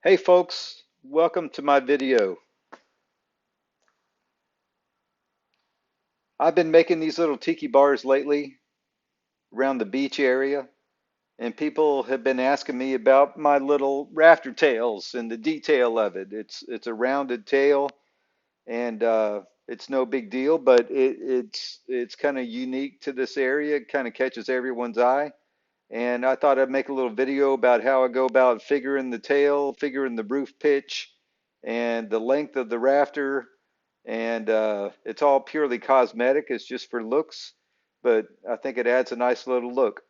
Hey folks, welcome to my video. I've been making these little tiki bars lately around the beach area, and people have been asking me about my little rafter tails and the detail of it. It's a rounded tail, and it's no big deal, but it's kind of unique to this area. It kind of catches everyone's eye, and I thought I'd make a little video about how I go about figuring the tail, figuring the roof pitch, and the length of the rafter. And it's all purely cosmetic. It's just for looks, but I think it adds a nice little look.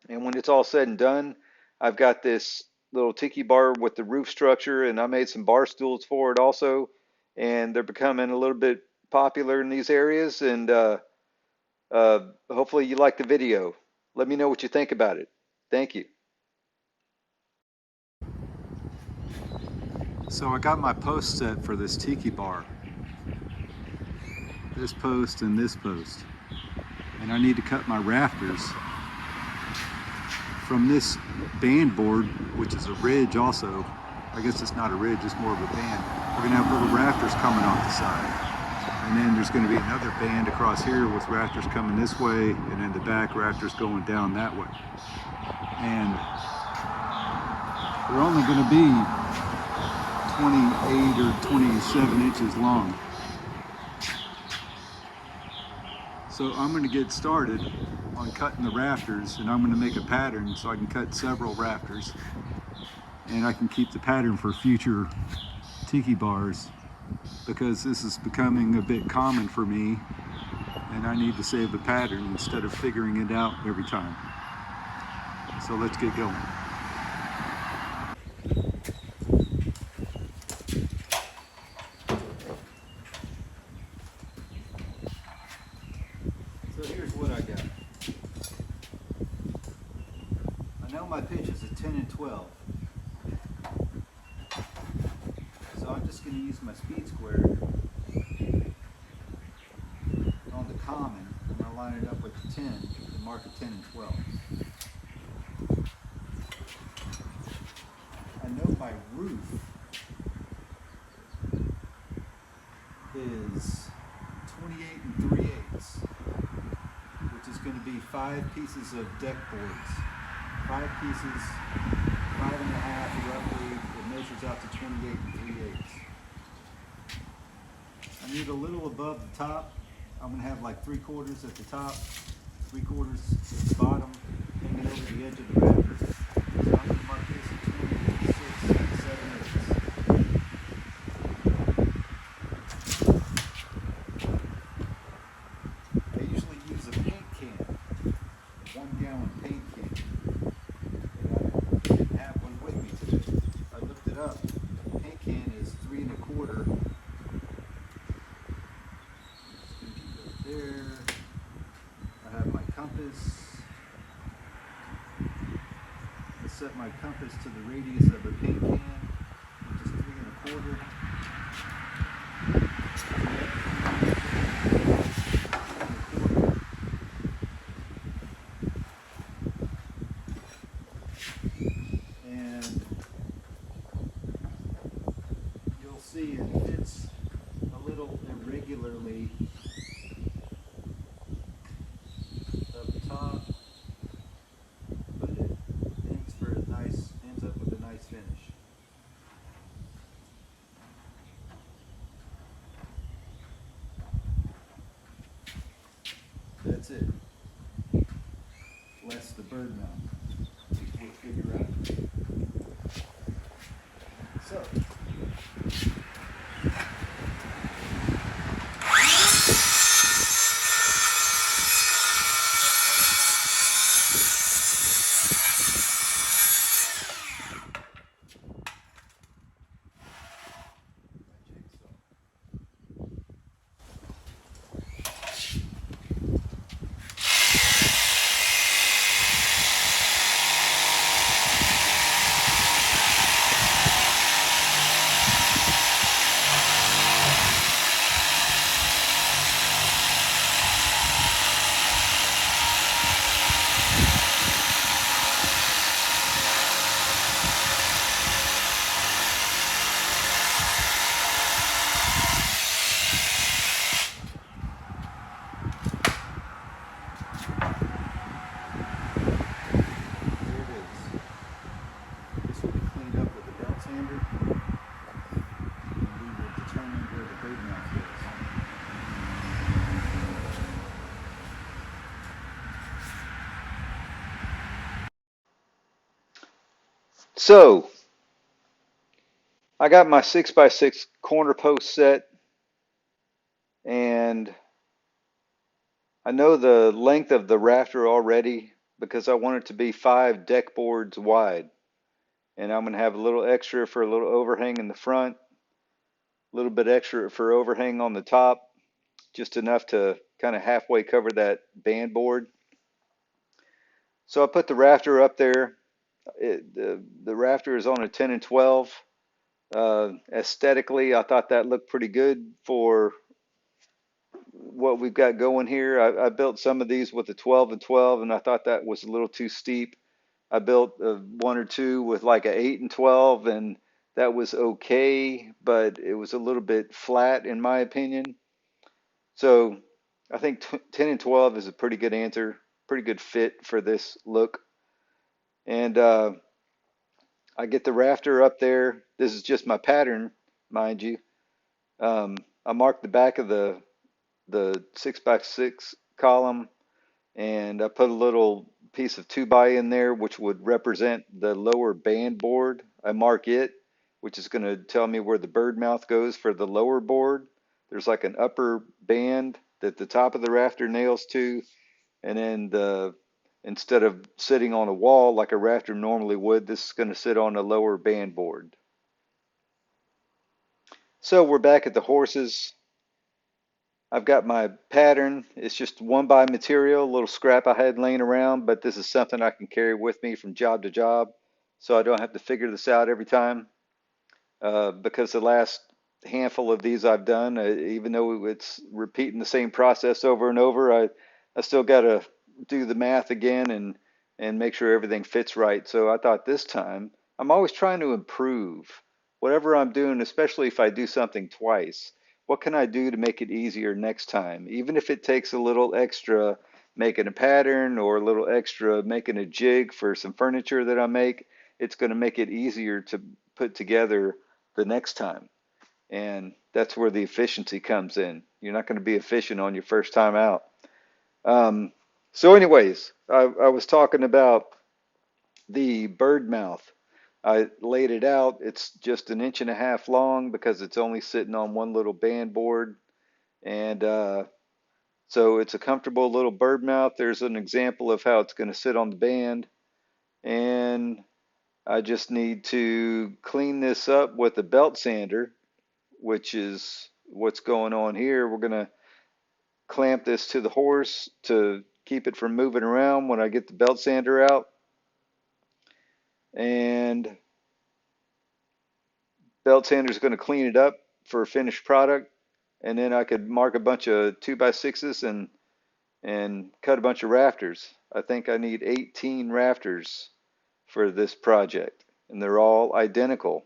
And when it's all said and done, I've got this little tiki bar with the roof structure, and I made some bar stools for it also. And they're becoming a little bit popular in these areas. And hopefully you like the video. Let me know what you think about it. Thank you. So I got my post set for this tiki bar. This post and this post. And I need to cut my rafters from this band board, which is a ridge also. I guess it's not a ridge, it's more of a band. We're gonna have little rafters coming off the side. And then there's gonna be another band across here with rafters coming this way, and then the back rafters going down that way. And they're only gonna be 28 or 27 inches long. So I'm going to get started on cutting the rafters, and I'm going to make a pattern so I can cut several rafters, and I can keep the pattern for future tiki bars, because this is becoming a bit common for me and I need to save the pattern instead of figuring it out every time. So let's get going. So here's what I got. I know my pitch is a 10 and 12. So I'm just going to use my speed square on the common. I'm going to line it up with the 10 and mark a 10 and 12. I know my roof is 28 and 3/8, which is going to be 5 pieces of deck boards. 5 pieces, 5.5 roughly. It measures out to 28 and 3/8. I need a little above the top. I'm going to have like 3/4 at the top, 3/4 at the bottom, hanging over the edge of the rafter. So I'm going to mark this at 26 and 7/8. I usually use a paint can, 1-gallon paint can. And I didn't have one with me today. I looked it up. The paint can is 3 1/4. There. I have my compass. I set my compass to the radius of the paint can, which is 3 1/4. And you'll see it fits a little irregularly up top, but it ends up with a nice finish. That's it. Less the bird mouth, which we'll figure out. So. So I got my 6x6 corner post set, and I know the length of the rafter already because I want it to be 5 deck boards wide. And I'm going to have a little extra for a little overhang in the front, a little bit extra for overhang on the top, just enough to kind of halfway cover that band board. So I put the rafter up there. The rafter is on a 10 and 12. Aesthetically, I thought that looked pretty good for what we've got going here. I built some of these with a 12 and 12, and I thought that was a little too steep. I built one or two with like a 8 and 12, and that was okay, but it was a little bit flat in my opinion. So I think 10 and 12 is a pretty good answer, pretty good fit for this look. And I get the rafter up there. This is just my pattern, mind you. I marked the back of the 6x6 column, and I put a little piece of 2x in there, which would represent the lower band board. I mark it, which is going to tell me where the bird mouth goes for the lower board. There's like an upper band that the top of the rafter nails to, and then instead of sitting on a wall like a rafter normally would, this is going to sit on a lower band board. So we're back at the horses. I've got my pattern. It's just 1x material, a little scrap I had laying around, but this is something I can carry with me from job to job, so I don't have to figure this out every time. Because the last handful of these I've done, even though it's repeating the same process over and over, I still got to do the math again and make sure everything fits right. So I thought this time I'm always trying to improve whatever I'm doing, especially if I do something twice. What can I do to make it easier next time? Even if it takes a little extra making a pattern or a little extra making a jig for some furniture that I make, it's going to make it easier to put together the next time. And that's where the efficiency comes in. You're not going to be efficient on your first time out. Um, so, anyways, I was talking about the bird mouth. I laid it out. It's just an inch and a half long because it's only sitting on one little band board. And so it's a comfortable little bird mouth. There's an example of how it's going to sit on the band. And I just need to clean this up with a belt sander, which is what's going on here. We're going to clamp this to the horse to keep it from moving around when I get the belt sander out. And belt sander is going to clean it up for a finished product. And then I could mark a bunch of 2x6s and cut a bunch of rafters. I think I need 18 rafters for this project, and they're all identical.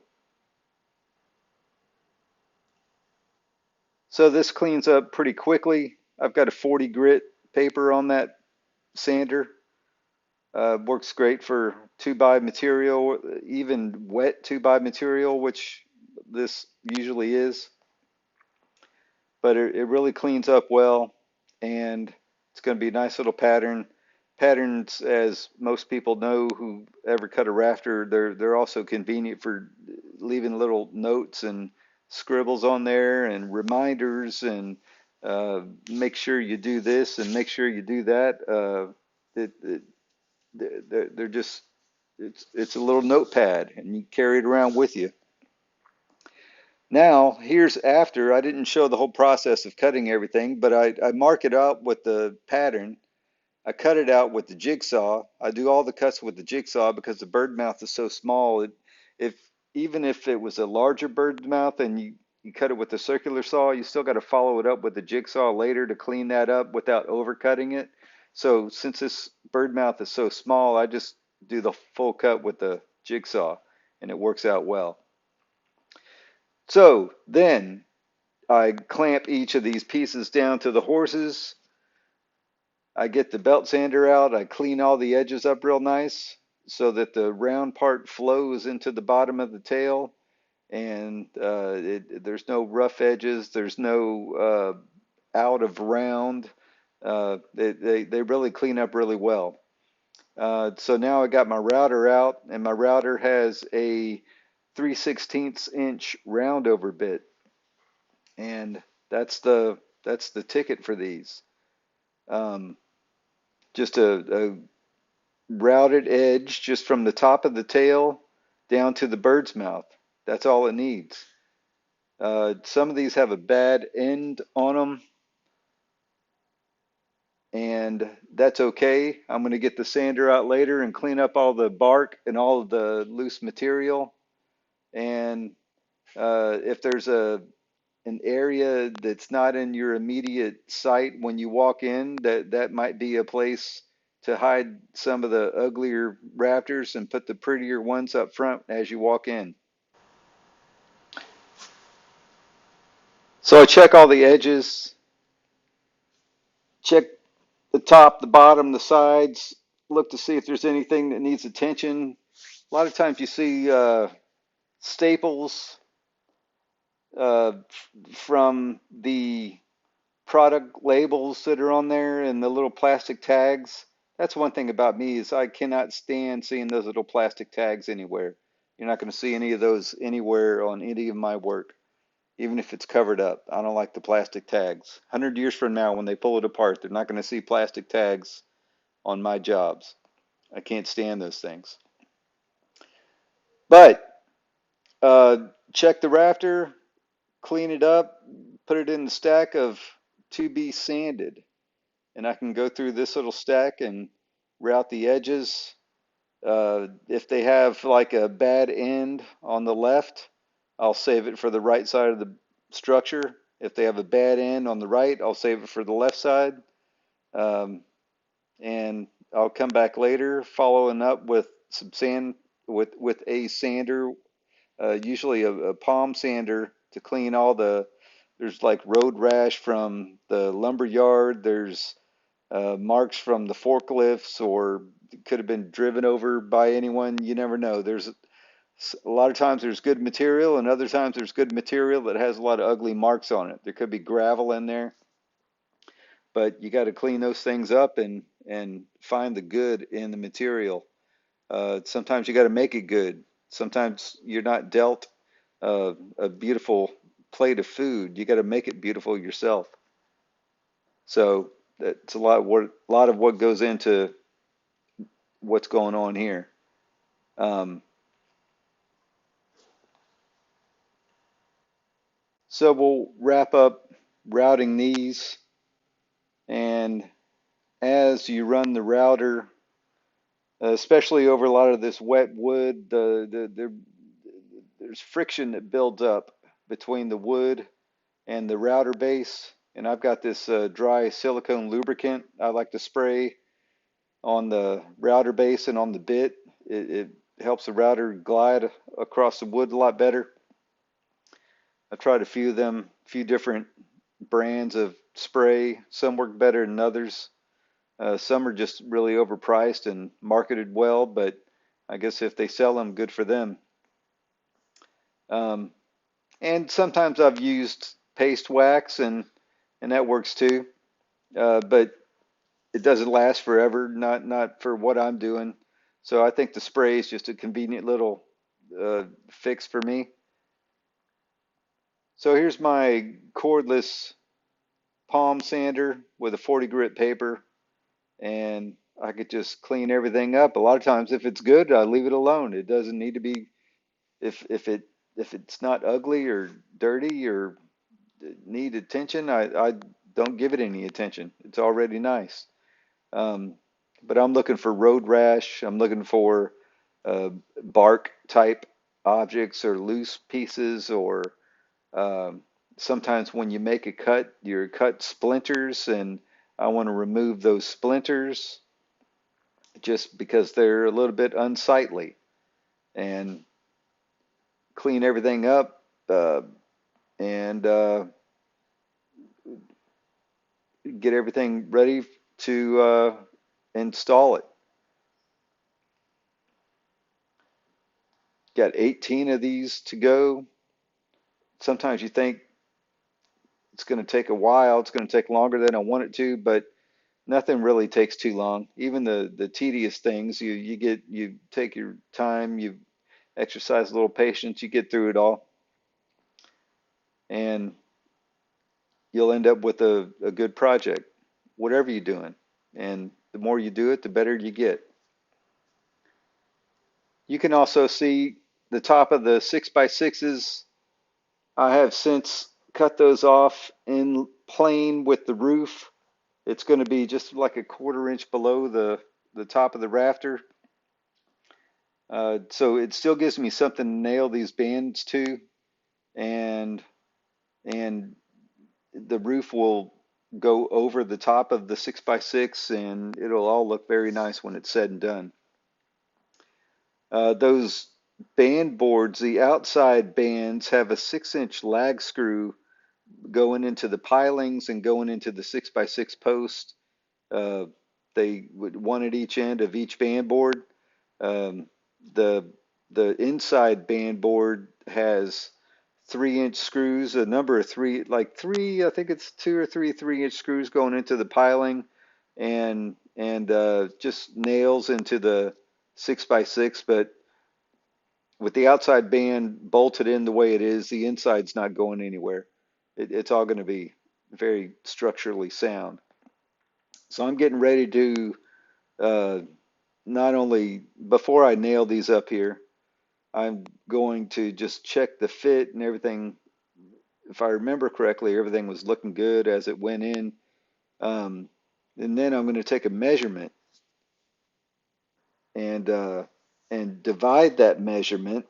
So this cleans up pretty quickly. I've got a 40 grit paper on that sander. Works great for 2x material, even wet 2x material, which this usually is. But it really cleans up well, and it's going to be a nice little pattern. Patterns, as most people know who ever cut a rafter, they're also convenient for leaving little notes and scribbles on there and reminders and make sure you do this and make sure you do that. It, it, they're just it's a little notepad and you carry it around with you. Now, here's after. I didn't show the whole process of cutting everything, but I mark it out with the pattern. I cut it out with the jigsaw. I do all the cuts with the jigsaw because the bird mouth is so small. If even if it was a larger bird mouth and you cut it with the circular saw, you still got to follow it up with the jigsaw later to clean that up without overcutting it. So since this bird mouth is so small, I just do the full cut with the jigsaw, and it works out well. So then I clamp each of these pieces down to the horses. I get the belt sander out. I clean all the edges up real nice so that the round part flows into the bottom of the tail, and there's no rough edges. There's no out of round. They really clean up really well. So now I got my router out, and my router has a 3/16 inch round over bit, and that's the ticket for these. Um, just a routed edge just from the top of the tail down to the bird's mouth. That's all it needs. Some of these have a bad end on them, and that's okay. I'm going to get the sander out later and clean up all the bark and all of the loose material. And if there's an area that's not in your immediate sight when you walk in, that might be a place to hide some of the uglier rafters and put the prettier ones up front as you walk in. So I check all the edges, check the top, the bottom, the sides, look to see if there's anything that needs attention. A lot of times you see staples uh, from the product labels that are on there and the little plastic tags. That's one thing about me is I cannot stand seeing those little plastic tags anywhere. You're not going to see any of those anywhere on any of my work, even if it's covered up. I don't like the plastic tags. 100 years from now, when they pull it apart, they're not going to see plastic tags on my jobs. I can't stand those things. But check the rafter, clean it up, put it in the stack of to be sanded. And I can go through this little stack and route the edges. If they have like a bad end on the left, I'll save it for the right side of the structure. If they have a bad end on the right, I'll save it for the left side. Um, and I'll come back later following up with some sand with a sander, usually a palm sander to clean all the. There's like road rash from the lumber yard. There's marks from the forklifts, or could have been driven over by anyone. You never know. There's a lot of times there's good material, and other times there's good material that has a lot of ugly marks on it. There could be gravel in there, but you got to clean those things up and find the good in the material. Sometimes you got to make it good. Sometimes you're not dealt a beautiful plate of food. You got to make it beautiful yourself. So that's a lot of what goes into what's going on here. Um, so we'll wrap up routing these, and as you run the router, especially over a lot of this wet wood, there's friction that builds up between the wood and the router base. And I've got this dry silicone lubricant I like to spray on the router base and on the bit. It helps the router glide across the wood a lot better. I've tried a few of them, a few different brands of spray. Some work better than others. Some are just really overpriced and marketed well, but I guess if they sell them, good for them. Um, and sometimes I've used paste wax, and that works too. But it doesn't last forever, not for what I'm doing. So I think the spray is just a convenient little fix for me. So here's my cordless palm sander with a 40 grit paper, and I could just clean everything up. A lot of times, if it's good, I leave it alone. It doesn't need to be if it's not ugly or dirty or need attention. I don't give it any attention. It's already nice. Um, but I'm looking for road rash. I'm looking for bark type objects or loose pieces or um, sometimes when you make a cut, your cut splinters, and I want to remove those splinters just because they're a little bit unsightly and clean everything up and get everything ready to install it. Got 18 of these to go. Sometimes you think it's going to take a while, it's going to take longer than I want it to, but Nothing really takes too long. Even the tedious things, you take your time, you exercise a little patience, you get through it all, and you'll end up with a good project, whatever you're doing. And the more you do it, the better you get. You can also see the top of the 6x6s. I have since cut those off in plane with the roof. It's going to be just like a quarter inch below the top of the rafter. So it still gives me something to nail these bands to, and and the roof will go over the top of the 6x6, and it'll all look very nice when it's said and done. Those band boards, the outside bands have a 6-inch lag screw going into the pilings and going into the 6x6 post. Uh, they would one at each end of each band board. Um, the the inside band board has 3-inch screws, a number of three, like three, I think it's two or three 3-inch screws going into the piling, and just nails into the 6x6. But with the outside band bolted in the way it is, the inside's not going anywhere. It's all going to be very structurally sound. So I'm getting ready to uh, not only before I nail these up here, I'm going to just check the fit and everything. If I remember correctly, everything was looking good as it went in. Um, and then I'm going to take a measurement and uh, and divide that measurement.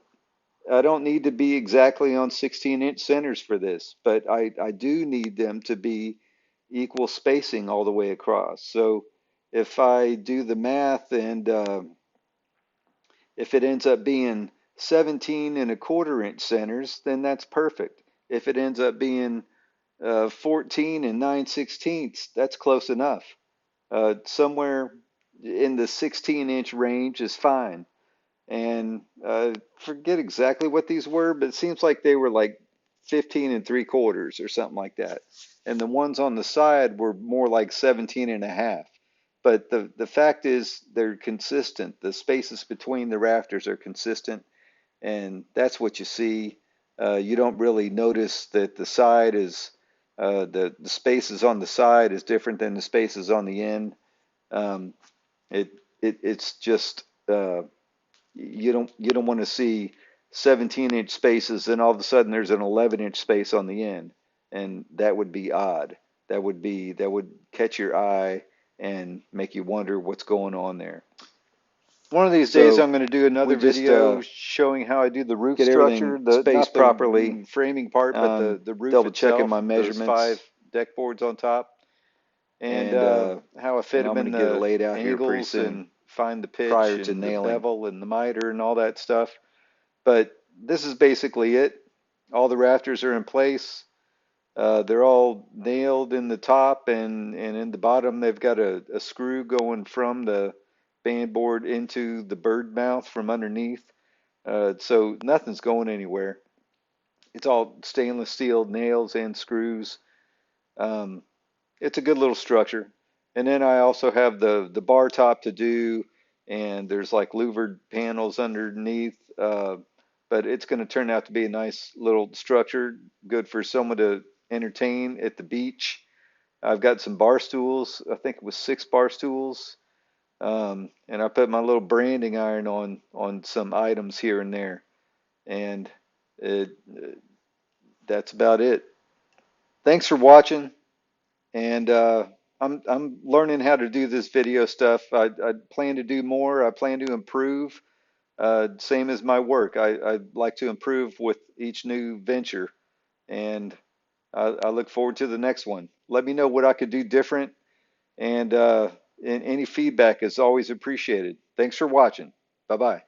I don't need to be exactly on 16-inch centers for this, but I do need them to be equal spacing all the way across. So if I do the math and if it ends up being 17 1/4 inch centers, then that's perfect. If it ends up being 14 9/16, that's close enough. Somewhere in the 16-inch range is fine. And forget exactly what these were, but it seems like they were like 15 3/4 or something like that. And the ones on the side were more like 17 1/2. But the fact is they're consistent. The spaces between the rafters are consistent, and that's what you see. You don't really notice that the side is the spaces on the side is different than the spaces on the end. Um, it's just you don't want to see 17-inch spaces and all of a sudden there's an 11-inch space on the end, and that would be odd. That would catch your eye and make you wonder what's going on there. One of these days So I'm going to do we another just video showing how I do the roof get structure, everything the spaced not the properly, framing part, but the roof double checking itself, my those 5 measurements, deck boards on top, and and how I fit and them I'm in going to get it the laid out here pretty angles soon and find the pitch prior to and the nailing. bevel and the miter and all that stuff. But this is basically it. All the rafters are in place. They're all nailed in the top, and in the bottom they've got a screw going from the band board into the bird mouth from underneath. So nothing's going anywhere. It's all stainless steel nails and screws. Um, it's a good little structure. And then I also have the bar top to do, and there's like louvered panels underneath. But it's going to turn out to be a nice little structure, good for someone to entertain at the beach. I've got some bar stools. I think it was 6 bar stools. And I put my little branding iron on some items here and there, and it, that's about it. Thanks for watching. And I'm learning how to do this video stuff. I plan to do more. I plan to improve. Same as my work. I like to improve with each new venture, and I look forward to the next one. Let me know what I could do different, and any feedback is always appreciated. Thanks for watching. Bye bye.